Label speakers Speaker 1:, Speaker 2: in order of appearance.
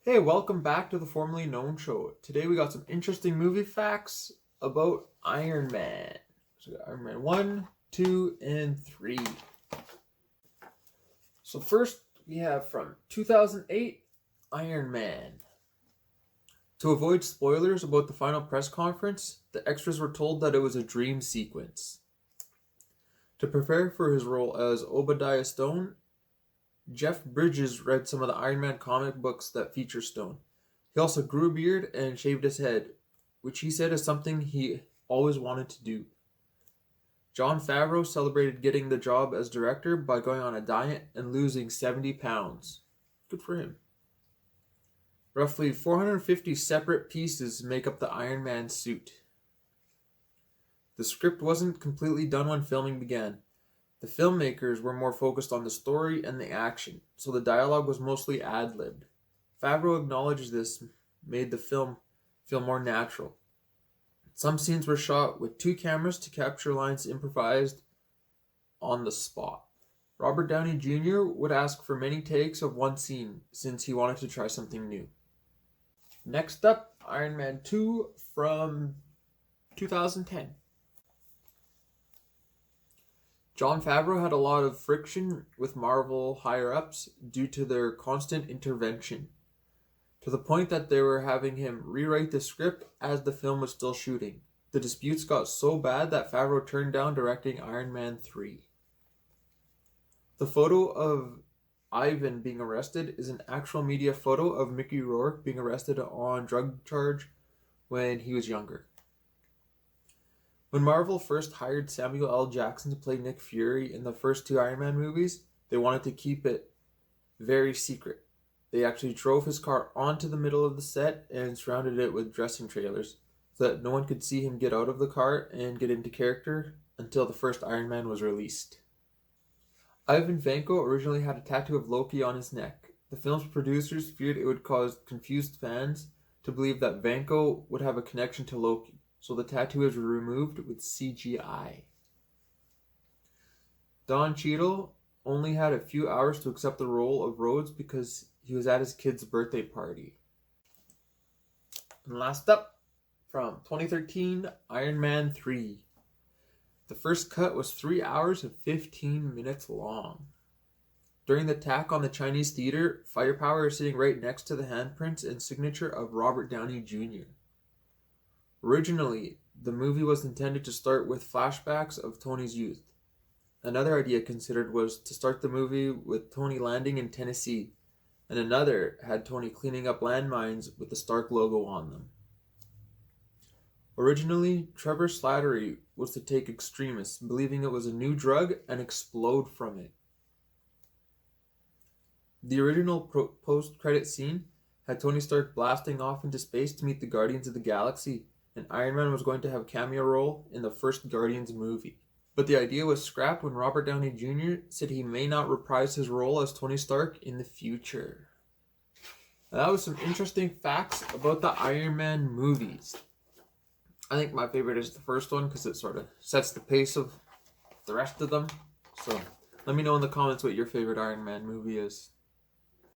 Speaker 1: Hey, welcome back to the Formerly Known Show. Today we got some interesting movie facts about Iron Man. So we got Iron Man 1, 2, and 3. So first we have from 2008, Iron Man. To avoid spoilers about the final press conference, the extras were told that it was a dream sequence. To prepare for his role as Obadiah Stone, Jeff Bridges read some of the Iron Man comic books that feature Stone. He also grew a beard and shaved his head, which he said is something he always wanted to do. Jon Favreau celebrated getting the job as director by going on a diet and losing 70 pounds. Good for him. Roughly 450 separate pieces make up the Iron Man suit. The script wasn't completely done when filming began. The filmmakers were more focused on the story and the action, so the dialogue was mostly ad-libbed. Favreau acknowledged this made the film feel more natural. Some scenes were shot with two cameras to capture lines improvised on the spot. Robert Downey Jr. would ask for many takes of one scene since he wanted to try something new. Next up, Iron Man 2 from 2010. Jon Favreau had a lot of friction with Marvel higher-ups due to their constant intervention, to the point that they were having him rewrite the script as the film was still shooting. The disputes got so bad that Favreau turned down directing Iron Man 3. The photo of Ivan being arrested is an actual media photo of Mickey Rourke being arrested on drug charge when he was younger. When Marvel first hired Samuel L. Jackson to play Nick Fury in the first two Iron Man movies, they wanted to keep it very secret. They actually drove his car onto the middle of the set and surrounded it with dressing trailers so that no one could see him get out of the car and get into character until the first Iron Man was released. Ivan Vanko originally had a tattoo of Loki on his neck. The film's producers feared it would cause confused fans to believe that Vanko would have a connection to Loki, so the tattoo was removed with CGI. Don Cheadle only had a few hours to accept the role of Rhodes because he was at his kid's birthday party. And last up, from 2013, Iron Man 3. The first cut was 3 hours and 15 minutes long. During the attack on the Chinese theater, firepower is sitting right next to the handprints and signature of Robert Downey Jr. Originally, the movie was intended to start with flashbacks of Tony's youth. Another idea considered was to start the movie with Tony landing in Tennessee, and another had Tony cleaning up landmines with the Stark logo on them. Originally, Trevor Slattery was to take Extremis, believing it was a new drug, and explode from it. The original post-credit scene had Tony Stark blasting off into space to meet the Guardians of the Galaxy, and Iron Man was going to have a cameo role in the first Guardians movie. But the idea was scrapped when Robert Downey Jr. said he may not reprise his role as Tony Stark in the future. Now, that was some interesting facts about the Iron Man movies. I think my favorite is the first one because it sort of sets the pace of the rest of them. So let me know in the comments what your favorite Iron Man movie is.